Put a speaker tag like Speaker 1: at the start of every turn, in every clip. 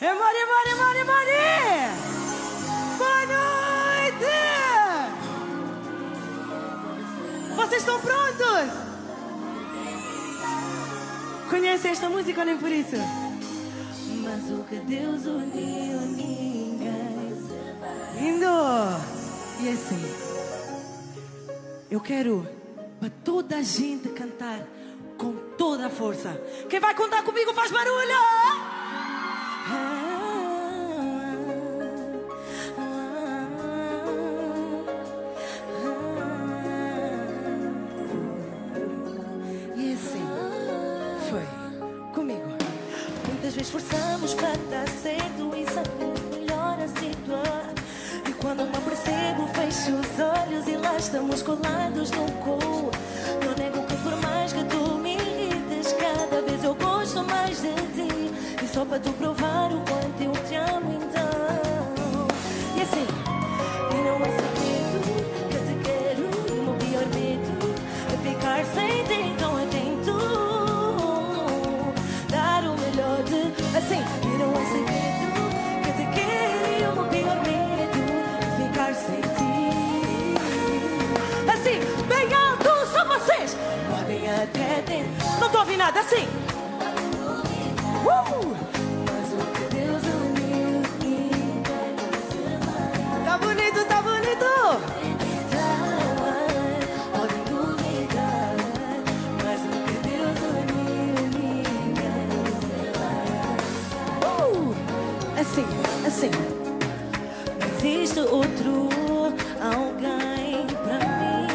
Speaker 1: É Mari, Mari, Mari, Mari! Boa noite! Vocês estão prontos? Conhecem esta música ou nem por isso? Mas o que Deus uniu, ninguém. Lindo! E assim, eu quero para toda a gente cantar com toda a força. Quem vai contar comigo faz barulho! E assim, foi comigo.
Speaker 2: Muitas vezes forçamos para dar certo e sabemos melhor a situar. E quando me apercebo, fecho os olhos e lá estamos colados no corpo. Não nego que por mais que tu me irrites, cada vez eu gosto mais de ti. E só para tu provar o quanto eu te amo então. E assim, e não é segredo que eu te quero. E o meu pior medo é ficar sem ti, então atento. Dar o melhor de... Assim, e não é segredo que eu te quero. E o meu pior medo é ficar sem ti.
Speaker 1: Assim, bem alto, só vocês!
Speaker 2: Podem até tentar.
Speaker 1: Não estou a ouvir nada, assim!
Speaker 2: Mas o que Deus uniu, ninguém pode separar.
Speaker 1: Tá bonito, tá bonito!
Speaker 2: Podem duvidar, mas o que Deus uniu, ninguém pode separar.
Speaker 1: Assim, assim.
Speaker 2: Não existe outro alguém pra mim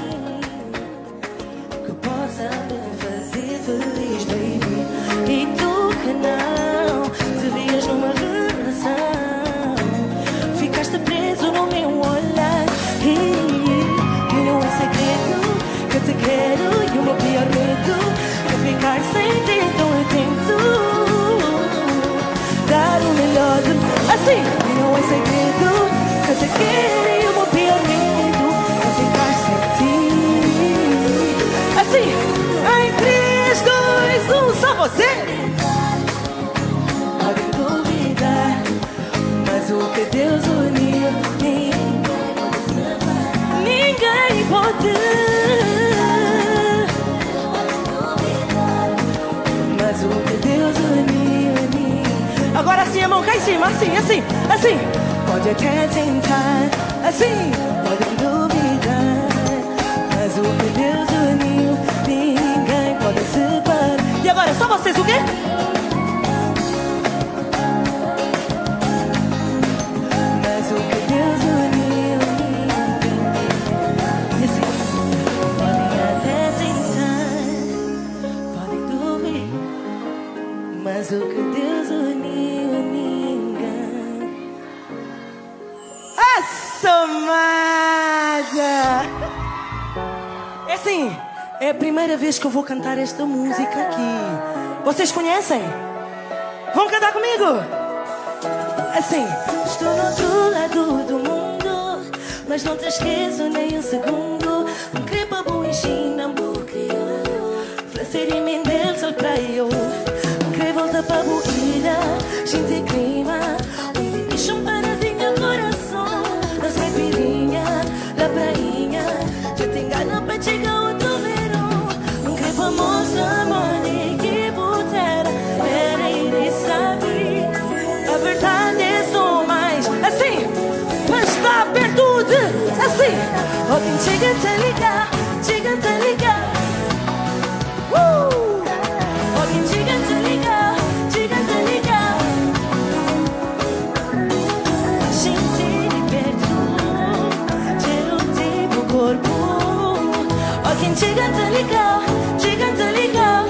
Speaker 2: que possa me fazer feliz, baby. E tu que não te vias numa relação, ficaste preso no meu olhar. E não é segredo que eu te quero. E o meu pior medo é ficar sem ti, então eu tento dar o melhor de... Assim, e não é segredo que eu te quero. E o meu pior medo é ficar sem ti.
Speaker 1: Assim, em 3, 2, 1, só você!
Speaker 2: Podem duvidar, mas o que Deus uniu, ninguém pode separar. Ninguém pode. Podem duvidar, mas o que Deus uniu, ninguém.
Speaker 1: Agora assim, a mão cá em cima, assim, assim, assim.
Speaker 2: Pode até tentar, assim, podem duvidar, mas o que Deus uniu, ninguém pode separar.
Speaker 1: E agora, só vocês, o quê?
Speaker 2: Mas o que Deus uniu, ninguém. E assim, podem até tentar, podem duvidar, mas o que Deus uniu, ninguém.
Speaker 1: Assomada! É assim, é a primeira vez que eu vou cantar esta música aqui. Vocês conhecem? Vão cantar comigo? Assim.
Speaker 2: Estou no outro lado do mundo, mas não te esqueço nem um segundo. Um crepa bom em China, Flacer em del sol praio. Um cre volta para boira, gente clima. Um bicho um parazinho coração. Nas caipirinha, la prainha. Já te engana para chegar outro verão. Um crepa moça, money, que botera. Era ir sabe.
Speaker 1: A verdade é só mais assim, mas está perto de assim.
Speaker 2: Alguém chega a te ligar, chega a te ligar. Alguém chega a te ligar, chega a te ligar. Gente de perto, cheiro tipo corpo. Alguém chega a te ligar, chega a te ligar.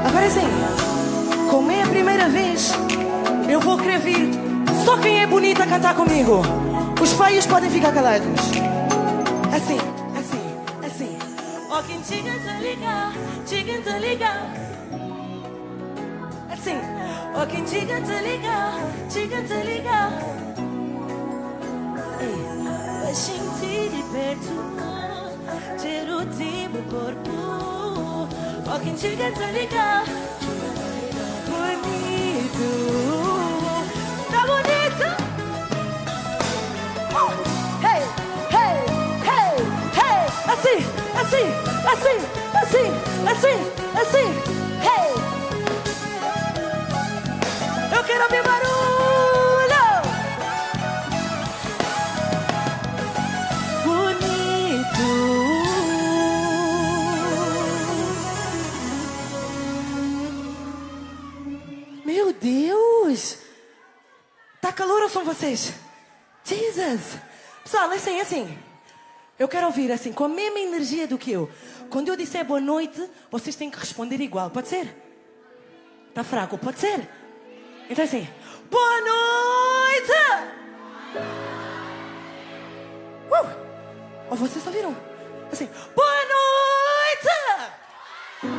Speaker 1: Agora sim, como é a primeira vez, eu vou querer vir só quem é bonita a cantar comigo. Os feios podem ficar calados. Assim, assim, assim.
Speaker 2: Alguém chega a te ligar, chega a te ligar.
Speaker 1: Assim.
Speaker 2: Alguém chega a te ligar, chega a te ligar. Vai sentir de perto, cheiro tipo corpo. Alguém chega a te ligar, bonito. Assim, assim, assim, assim. Hey! Eu quero ouvir barulho. Bonito. Meu Deus. Tá calor ou são vocês? Jesus. Pessoal, assim. Eu quero ouvir assim, com a mesma energia do que eu. Quando eu disser boa noite, vocês têm que responder igual. Pode ser? Tá fraco? Pode ser? Então assim, boa noite! Oh, vocês ouviram? Assim, boa noite!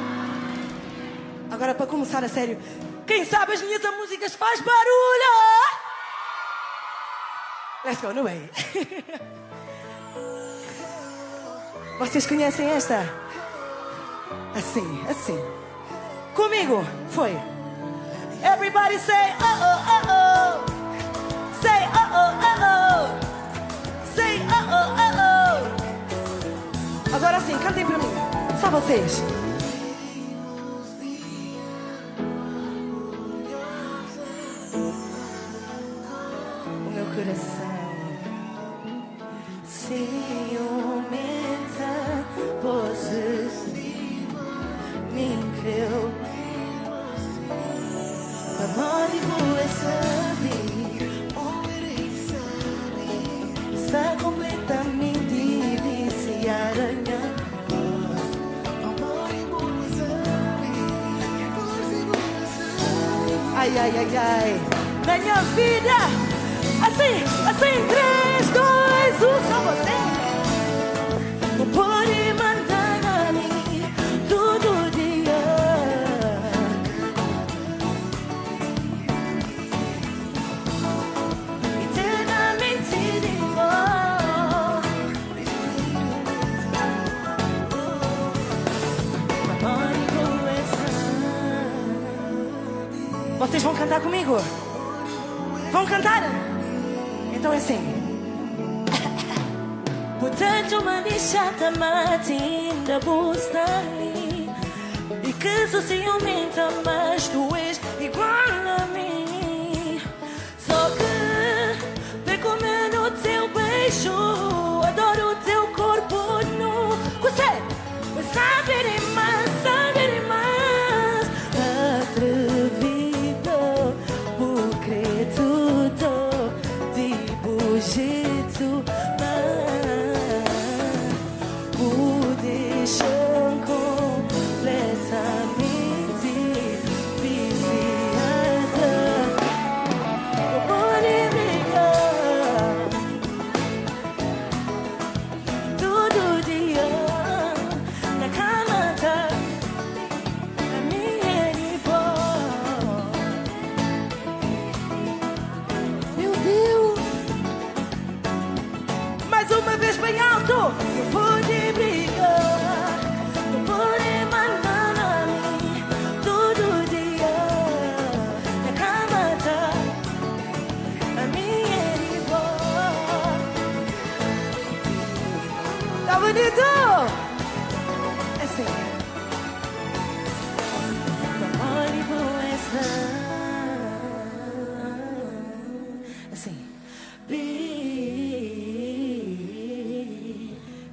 Speaker 2: Agora, para começar a sério, quem sabe as minhas músicas faz barulho? Let's go, no way. Vocês conhecem esta? Assim. Comigo, foi. Everybody say oh oh oh oh. Say oh oh oh oh. Say oh oh oh oh. Agora sim, cantem para mim. Só vocês. O meu coração ciumenta, possessivo, incrível. Amor e está completamente viciada. Ai, na minha vida, assim, 3, 2, 1, só você. Não pode mandar a mim todo dia. Eternamente de amor. Amor e coração. Vocês vão cantar comigo? Vão cantar? Então é assim. Portanto, uma chata matinda bustani e que sou ciumenta, mas tu és igual a mim. Só que perco no teu beijo, adoro o teu corpo nu. Você sabe demais, atrevido, por crer tudo de jeito. Uma vez bem alto, não pude brigar, não pude mandar a mim todo dia. Na cama tá a minha irmã. Tá bonito? É assim. Amor e coração. Assim.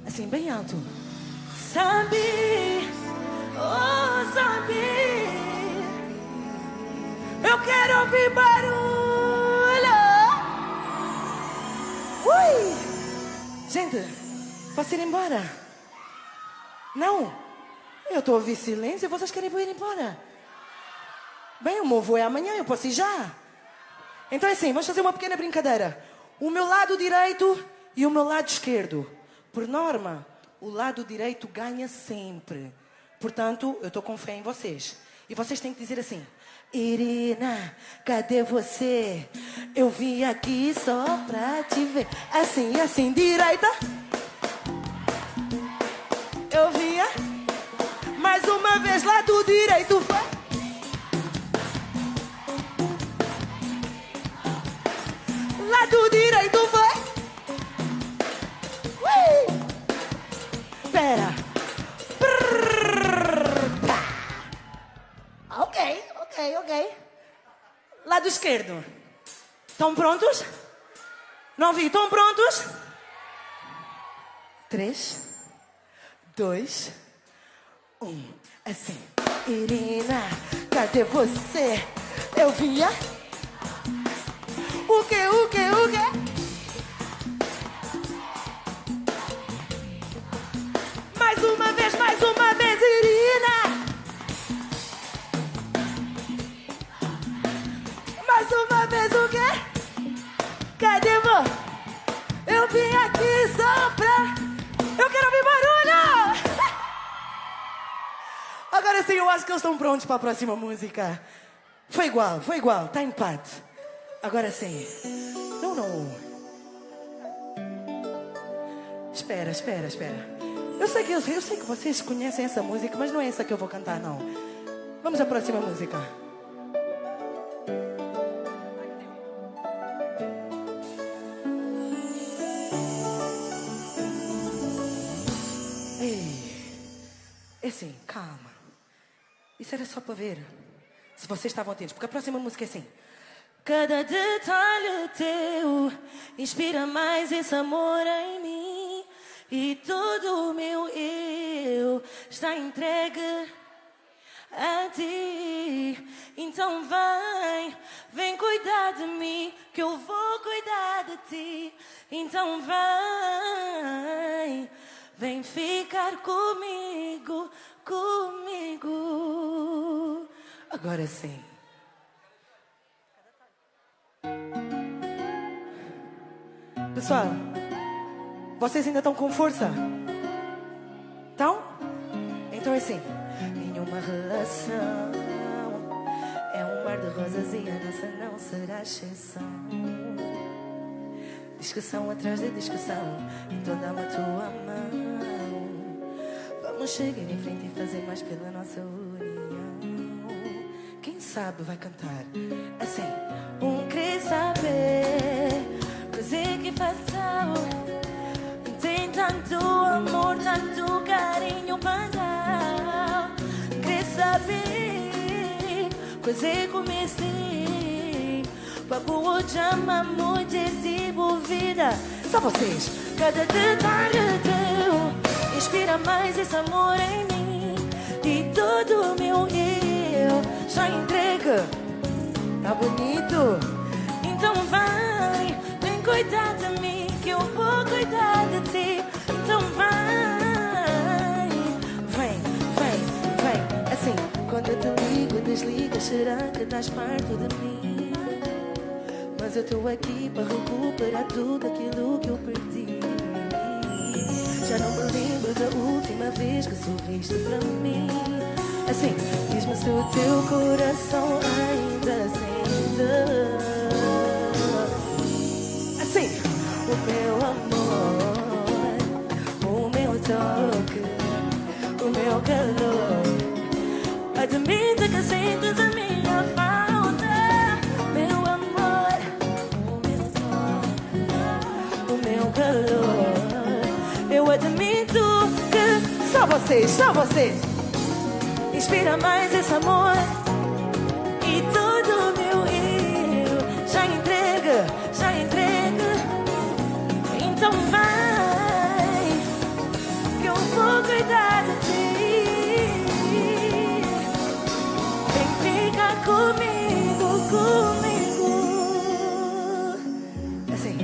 Speaker 2: Assim, bem alto. Sabe, oh, sabe, eu quero ouvir barulho. Ui! Gente, posso ir embora? Não? Eu estou a ouvir silêncio e vocês querem ir embora. Bem, o meu voo é amanhã, eu posso ir já. Então é assim, vamos fazer uma pequena brincadeira. O meu lado direito e o meu lado esquerdo. Por norma, o lado direito ganha sempre. Portanto, eu estou com fé em vocês. E vocês têm que dizer assim: Irina, cadê você? Eu vim aqui só pra te ver. Assim, direita. Eu vinha. Mais uma vez, lado direito. Lado direito, vai. Pera.
Speaker 1: Ok. Lado esquerdo. Estão prontos? Não vi, estão prontos? 3, 2, 1. Assim. Irina, cadê você? Eu vinha. O quê? Mais uma vez, Irina. Mais uma vez, o quê? Cadê você? Eu vim aqui só pra... Eu quero ouvir barulho! Agora sim, eu acho que eles estão prontos para a próxima música. Foi igual, tá empate. Agora sim. Não. Espera. Eu sei que vocês conhecem essa música, mas não é essa que eu vou cantar, não. Vamos à próxima música. É assim, calma. Isso era só para ver se vocês estavam atentos, porque a próxima música é assim. Cada detalhe teu inspira mais esse amor em mim, e todo o meu eu está entregue a ti. Então vem cuidar de mim, que eu vou cuidar de ti. Então vem ficar comigo. Agora sim. Pessoal, vocês ainda estão com força? Então é assim. Nenhuma relação é um mar de rosas e a nossa não será exceção. Discussão atrás de discussão, então dá-me a tua mão. Vamos chegar em frente e fazer mais pela nossa união. Quem sabe vai cantar assim. Querer saber, coisa que faltou. Tem tanto amor, tanto carinho para dar. Querer saber, coisa que comecei. Papo o chama muito desenvolvida. Só vocês. Cada detalhe teu inspira mais esse amor em mim, e todo o meu eu já entrega. Tá bonito? Então vem cuidar de mim, que eu vou cuidar de ti. Então vem. Assim, quando eu te ligo, desliga, será que estás perto de mim? Mas eu estou aqui para recuperar tudo aquilo que eu perdi. Já não me lembro da última vez que sorriste para mim. Assim, diz-me se o teu coração ainda sente. Assim, o meu amor, o meu toque, o meu calor. Admita que sentes a minha falta. Meu amor, o meu toque, o meu calor. Eu admito que só vocês inspira mais esse amor, e todo o meu eu já entrega. Então que eu vou cuidar de ti. Vem ficar comigo. Assim,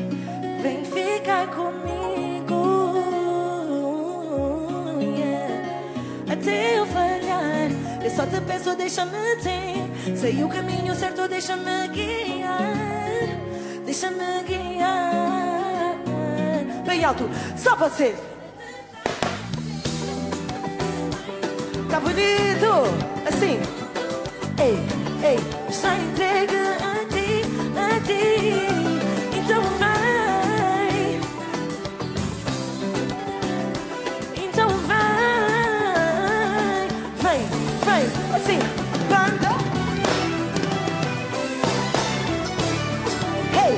Speaker 1: vem ficar comigo. Até eu falhar, eu só te peço, deixa-me ter. Sei o caminho certo, deixa-me guiar. Bem alto, só você. Tá bonito? Assim. Ei, está entregue a ti. Então vem, assim, banda. Hey,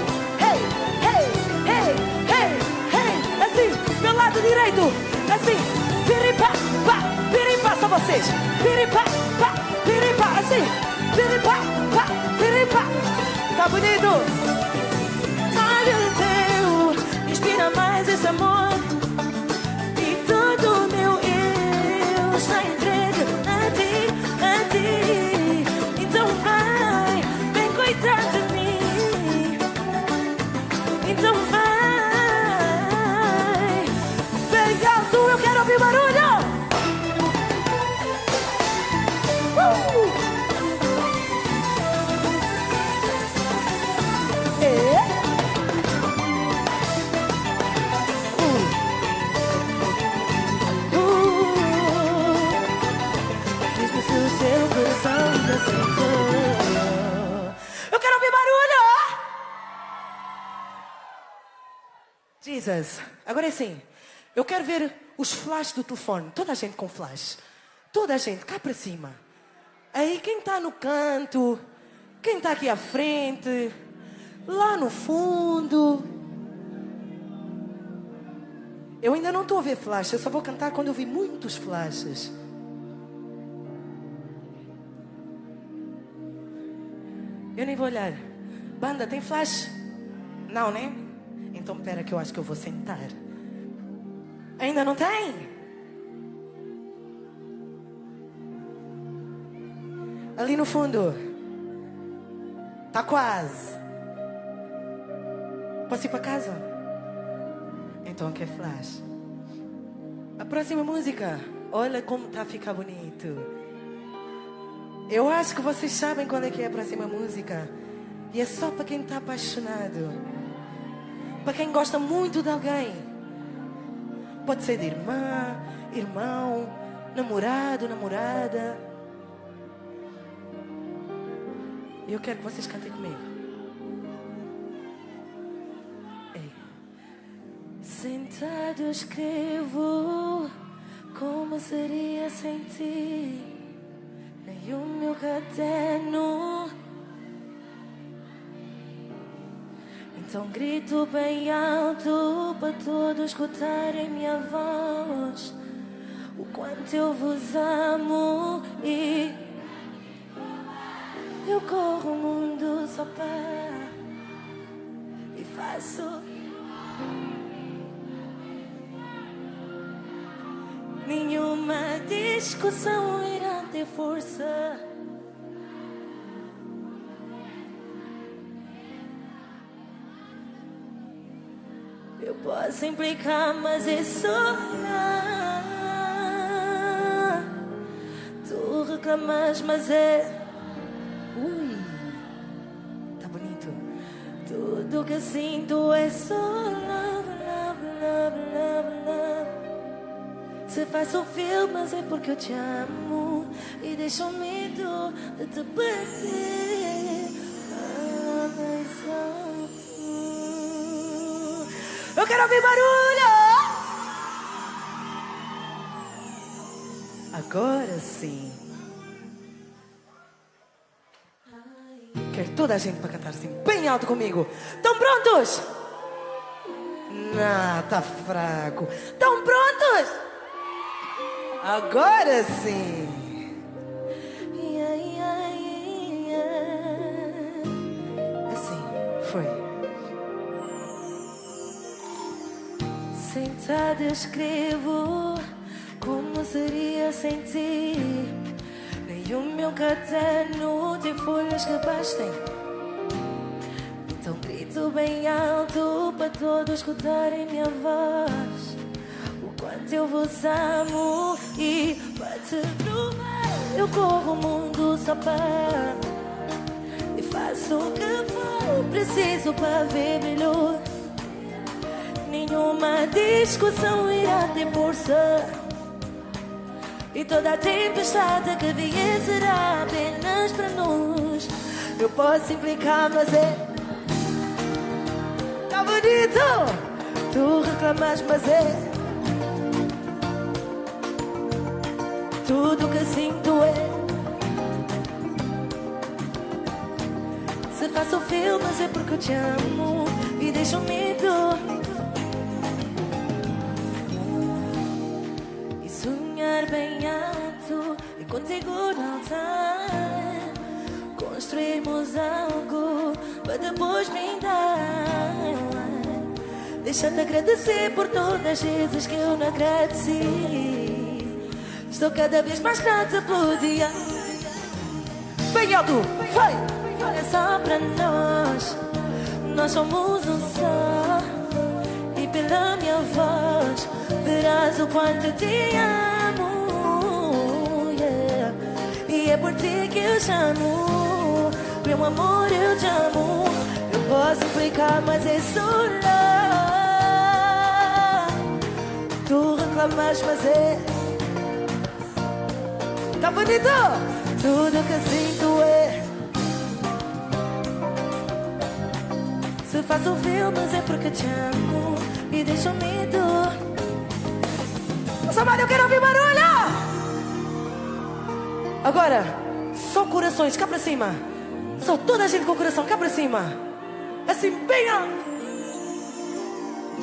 Speaker 1: assim, pelo lado direito, assim, piripá, só vocês, piripá, assim. piripá, pá, piripá. Tá bonito?
Speaker 2: Olho teu, inspira mais esse amor. E todo meu eu está entregue a ti. Então vai, vem cuidar de mim. Então vai.
Speaker 1: Bem alto, eu quero ouvir barulho.
Speaker 2: Diz-me se o teu coração ainda aceitou.
Speaker 1: Eu quero ouvir barulho. Jesus, agora é assim. Eu quero ver os flashes do telefone. Toda a gente com flash. Toda a gente, cá para cima. Aí quem está no canto, quem está aqui à frente, lá no fundo. Eu ainda não estou a ver flash, eu só vou cantar quando eu vi muitos flashes. Eu nem vou olhar. Banda, tem flash? Não, né? Então pera que eu acho que eu vou sentar. Ainda não tem? Ali no fundo. Tá quase. Posso ir para casa? Então quer flash? A próxima música. Olha como tá a ficar bonito. Eu acho que vocês sabem qual é que é a próxima música. E é só para quem está apaixonado. Para quem gosta muito de alguém. Pode ser de irmã, irmão, namorado, namorada. E eu quero que vocês cantem comigo. Ei.
Speaker 2: Sentado eu escrevo como seria sem ti. Nem o meu caderno. Então grito bem alto para todos escutarem minha voz. O quanto eu vos amo e eu corro o mundo só para e faço. Nenhuma discussão irá ter força. Eu posso implicar, mas é só. Tu reclamas, mas é.
Speaker 1: Ui, tá bonito.
Speaker 2: Tudo que sinto é só love, love, love, love, love. Se faço filme, mas é porque eu te amo e deixo o medo de te perder. Mais alto.
Speaker 1: Eu quero ouvir barulho! Agora sim. Quero toda a gente para cantar assim, bem alto comigo. Estão prontos? Não, tá fraco. Estão prontos? Agora sim. Assim, foi.
Speaker 2: Sentada eu escrevo como seria sem ti. Nem o meu caderno tem folhas que bastem. Então grito bem alto para todos escutarem minha voz. O quanto eu vos amo e para te provar eu corro o mundo só para e faço o que for preciso para ver brilho. Nenhuma discussão irá ter força. E toda a tempestade que vier será apenas para nós. Eu posso implicar, mas é.
Speaker 1: Tá bonito!
Speaker 2: Tu reclamas, mas é. Tudo que sinto é. Se faço filmes é porque eu te amo e deixo medo. Bem alto e contigo não tem construímos algo para depois brindar. Deixa-te agradecer por todas as vezes que eu não agradeci. Estou cada vez mais grata por dia.
Speaker 1: Bem alto, vai!
Speaker 2: É só pra nós somos um só. E pela minha voz verás o quanto te amo, yeah. E é por ti que eu chamo, meu amor, eu te amo. Eu posso explicar, mas é só lá. Tu reclamas, mas é...
Speaker 1: Tá bonito?
Speaker 2: Tudo que sinto é... Se faço filmes é porque te amo e deixo medo.
Speaker 1: Samara, eu quero ouvir barulho! Agora, só corações, cá pra cima. Só toda a gente com o coração, cá pra cima. Assim, bem alto.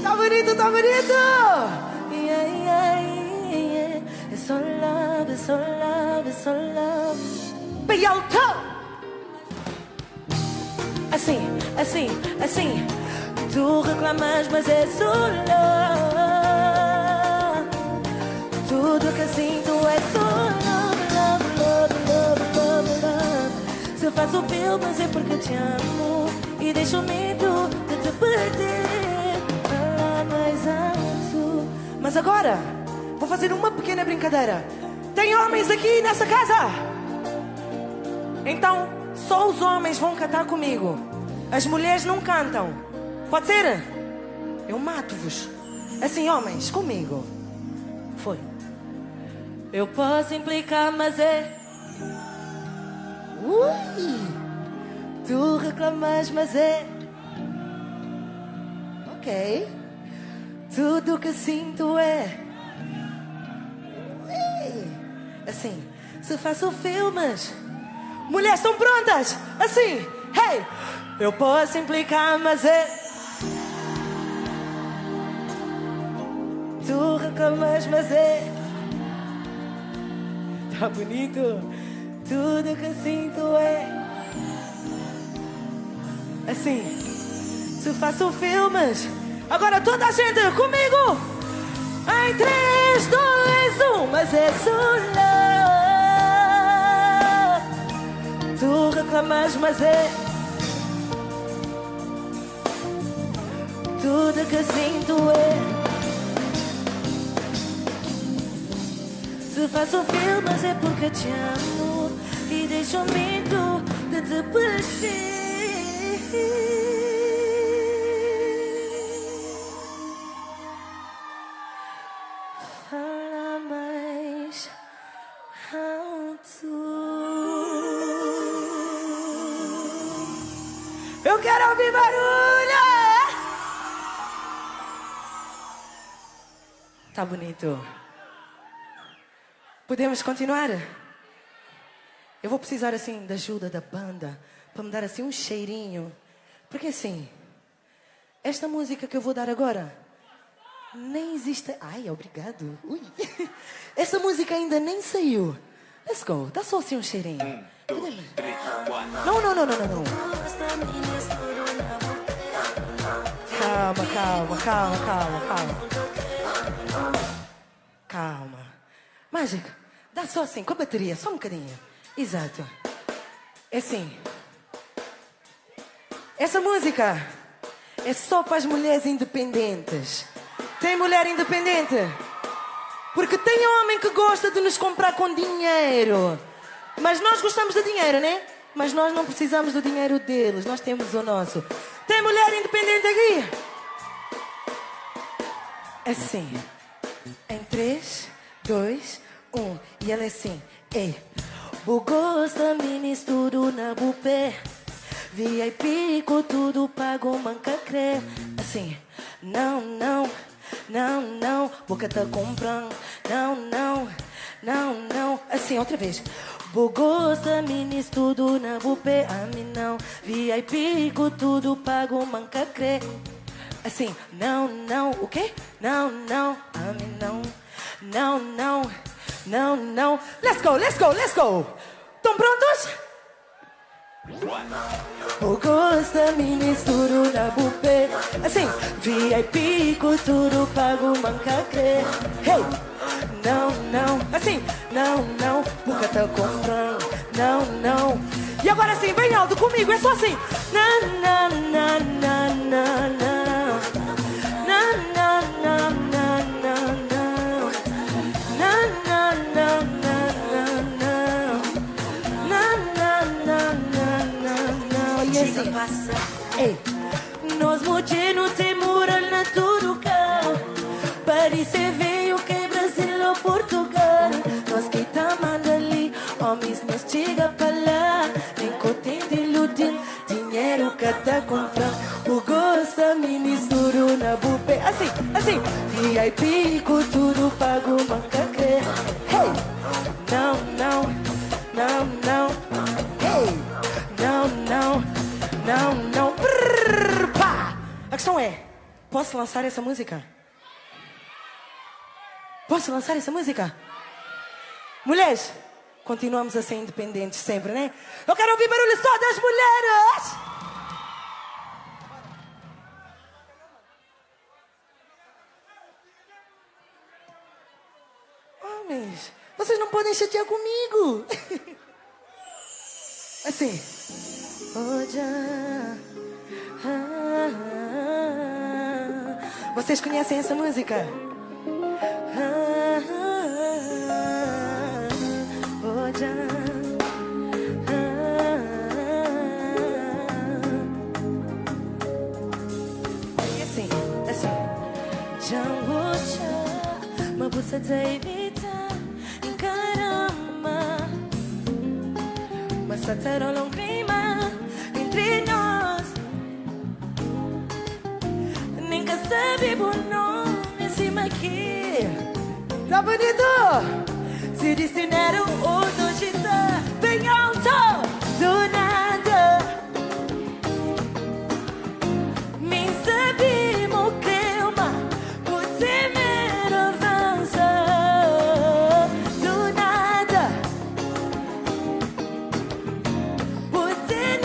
Speaker 1: Tá bonito, tá bonito!
Speaker 2: Yeah, yeah, yeah. É só love, é só love, é só love.
Speaker 1: Bem alto!
Speaker 2: Assim, assim, assim. Tu reclamas, mas é só love. Tudo que sinto é só love, love, love, love, love, love. Se eu faço filmes é porque te amo e deixo medo de te perder. Falar mais alto.
Speaker 1: Mas agora, vou fazer uma pequena brincadeira. Tem homens aqui nessa casa? Então, só os homens vão cantar comigo. As mulheres não cantam. Pode ser? Eu mato-vos. Assim, homens, comigo. Foi.
Speaker 2: Eu posso implicar, mas é...
Speaker 1: Ui!
Speaker 2: Tu reclamas, mas é...
Speaker 1: Ok.
Speaker 2: Tudo que sinto é...
Speaker 1: Ui!
Speaker 2: Assim, se faço filmes...
Speaker 1: Mulheres estão prontas? Assim, hey!
Speaker 2: Eu posso implicar, mas é... Tu reclamas, mas é...
Speaker 1: Tá bonito?
Speaker 2: Tudo que sinto é...
Speaker 1: Assim, se faço filmes. Agora toda a gente comigo. Em 3, 2, 1.
Speaker 2: Mas é só love. Tu reclamas, mas é... Tudo que sinto é... Se faço filmes é porque te amo e deixo medo de te perder. Fala mais alto.
Speaker 1: Eu quero ouvir barulho! Tá bonito. Podemos continuar? Eu vou precisar assim da ajuda da banda para me dar assim um cheirinho. Porque assim, esta música que eu vou dar agora nem existe. Ai, obrigado. Ui. Essa música ainda nem saiu. Let's go. Dá só assim um cheirinho. Podemos? Não. Calma. Mágico, dá só assim, com a bateria, só um bocadinho. Exato. É assim. Essa música é só para as mulheres independentes. Tem mulher independente? Porque tem homem que gosta de nos comprar com dinheiro. Mas nós gostamos de dinheiro, né? Mas nós não precisamos do dinheiro deles, nós temos o nosso. Tem mulher independente aqui? Assim. Em 3, 2, 1. E ela é assim. Ei.
Speaker 2: Bugosta, mini tudo na bupé. VIP com tudo pago, manca crê.
Speaker 1: Assim.
Speaker 2: Não, boca tá comprando. Não.
Speaker 1: Assim, outra vez.
Speaker 2: Bugosta, mini tudo na bupé. A mim não. VIP com tudo pago, manca crê.
Speaker 1: Assim.
Speaker 2: Não. O quê? Não. A mim não. Não.
Speaker 1: Let's go. Estão prontos?
Speaker 2: O gosto da mini tudo na buffet. Assim, VIP com tudo pago, manca crer. Hey! Não, não, assim, não, não, nunca tá comprando. Não, não. E agora assim, bem alto comigo, é só assim. Na, na, na, na, na, na. Na, na, na, na, na, na. Na, na, na, na, na, na. Na, na, na, na, na, na. E assim, ei, nós mulheres não tem moral na tudo carro. Paris é veio que é Brasil ou Portugal. Nós que tá manda ali, homens nos chega pra lá. Nem contente iludir, dinheiro que tá comprando. O gosto da mini suru na buffet. Assim, assim, VIP com tudo pago, manca crer. Hey, não, não, não, não. Hey, não, não, não, não. Brrr, pá. A questão é, posso lançar essa música? Posso lançar essa música? Mulheres, continuamos a ser independentes sempre, né? Eu quero ouvir barulho só das mulheres! Homens, vocês não podem chatear comigo! Assim. Vocês conhecem essa música? Assim, assim. Jambucha, mabuça David, encarama, massatarola clima entre nós. Ninguém sabe o nome cima aqui. Tá bonito? Se destinaram outro gita bem alto do nada. Me sabemos que uma por temer avança do nada. Por ter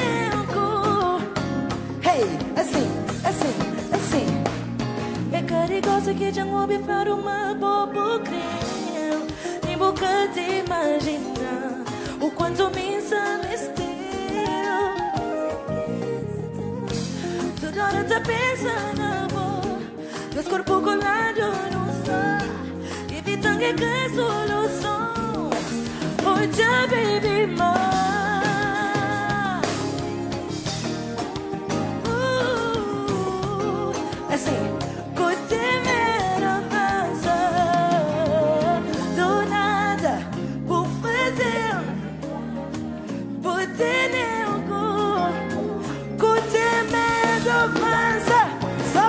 Speaker 2: hey, assim, assim, assim. É carigosa que já ouve para uma bobo crime. Boca de imaginar o quanto me ensandeceu. Toda hora tá pensando, dois corpos colados no sol, evitando que a solução. Hoje a baby more. Assim.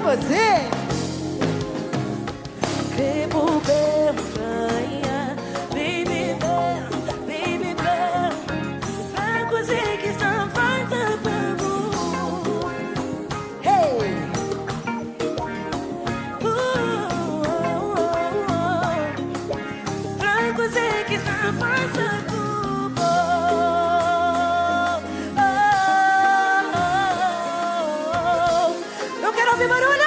Speaker 2: Você Crebo bem, praia, baby bem, pra coisa que está falta pra você. Hey, pra coisa que está falta pra você. Eu quero ouvir barulho.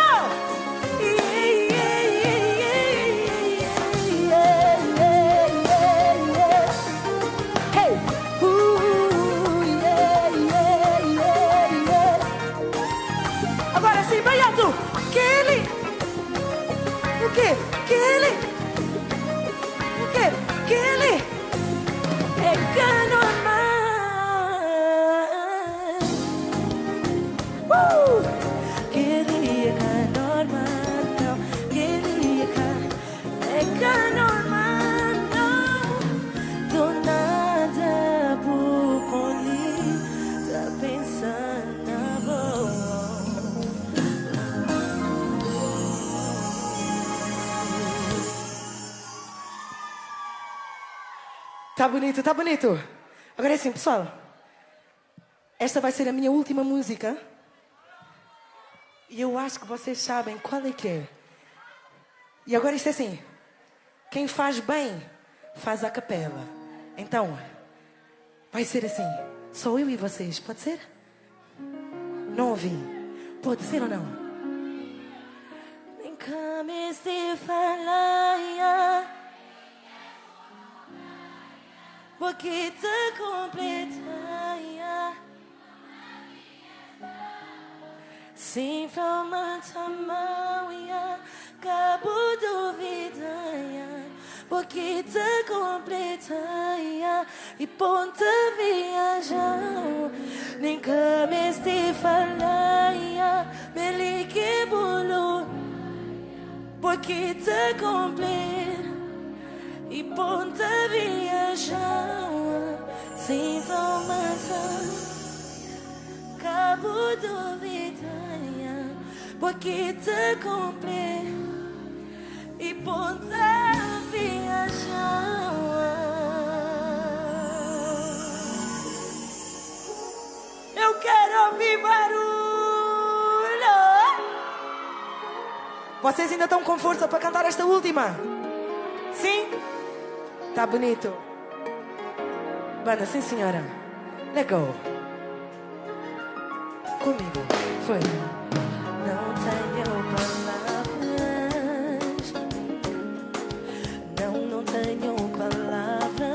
Speaker 2: Tá bonito, tá bonito. Agora é assim, pessoal. Esta vai ser a minha última música. E eu acho que vocês sabem qual é que é. E agora isto é assim. Quem faz bem, faz a capela. Então, vai ser assim.
Speaker 1: Só eu e vocês, pode ser? Não ouvi. Pode ser ou não?
Speaker 2: Nem cames de falar, porque te completa. Sem forma de mão, cabo dúvida, porque te completa e ponte viajar. Nem cames de falar, me que bolo, porque te completa e ponte viajar. Sem forma de cabo dúvida, porque te comprei e ponte viajar. Eu quero ouvir barulho.
Speaker 1: Vocês ainda estão com força para cantar esta última? Sim? Tá bonito. Banda, sim senhora. Let go. Comigo. Foi.
Speaker 2: Não tenho palavras. Não tenho palavras.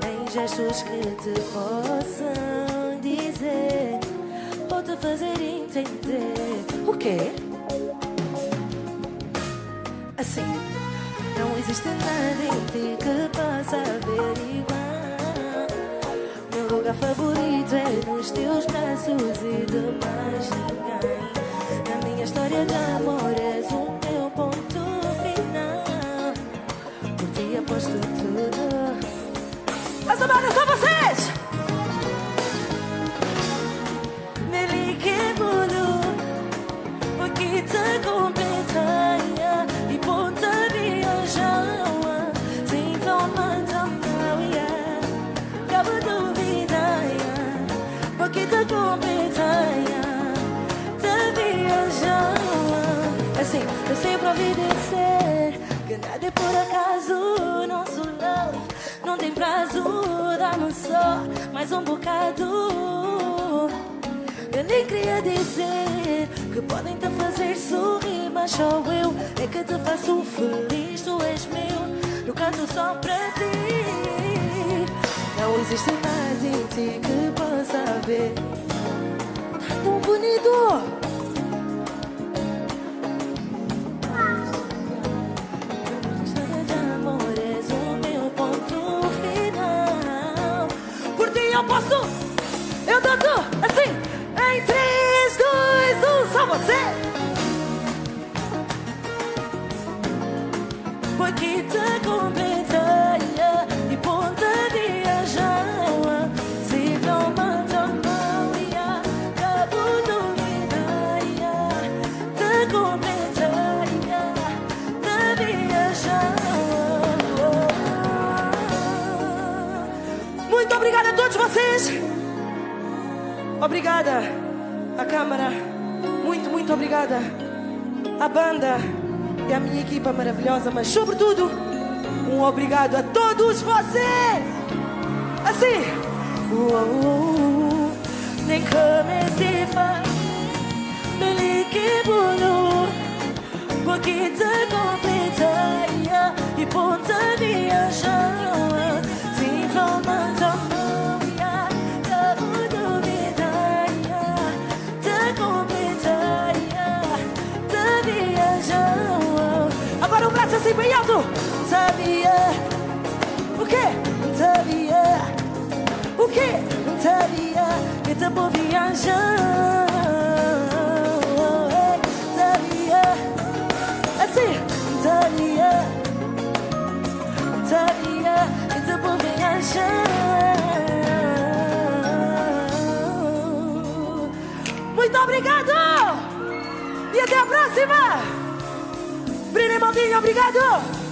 Speaker 2: Nem gestos que te possam dizer ou te fazer entender.
Speaker 1: O quê?
Speaker 2: Assim, não existe nada em ti que possa averiguar. Meu lugar favorito é nos teus braços e de mais ninguém. Na minha história de amor és o meu ponto final. Por ti aposto tudo.
Speaker 1: Essa banda é só vocês!
Speaker 2: Nele que bolo, porque te completa e ponta viajar. Sem forma de mão, cabo dúvida, porque te completa, te viajar. Assim, eu sempre ouvi dizer que nada é por acaso. Nosso love não tem prazo, dá-me só mais um bocado. Eu nem queria dizer que podem te fazer sorrir, mas só eu é que te faço feliz. Tu és meu, eu canto só para ti. Não existe nada em ti que possa ver. Tá tão bonito. De amor és o meu ponto final. Por ti eu posso, eu dou tudo assim. Em 3, 2, 1, só você. Porque te completa e ponta viajar. Se não manda a mão, cabo dúvida, te completa, te viajar.
Speaker 1: Muito obrigada a todos vocês! Obrigada à Câmara, muito obrigada à banda e à minha equipa maravilhosa, mas sobretudo um obrigado a todos vocês! Assim!
Speaker 2: Nem comecei a me que bolo, porque te completa e ponta viajar. Sem forma de mão, cabo dúvida, te completa, te viajar.
Speaker 1: Agora o braço assim bem alto!
Speaker 2: Sabia
Speaker 1: O quê?
Speaker 2: sabia o que sabia que te vou viajar. Sabia assim, sabia que te vou viajar.
Speaker 1: Muito obrigado! E até a próxima! Brine Maldinho, obrigado!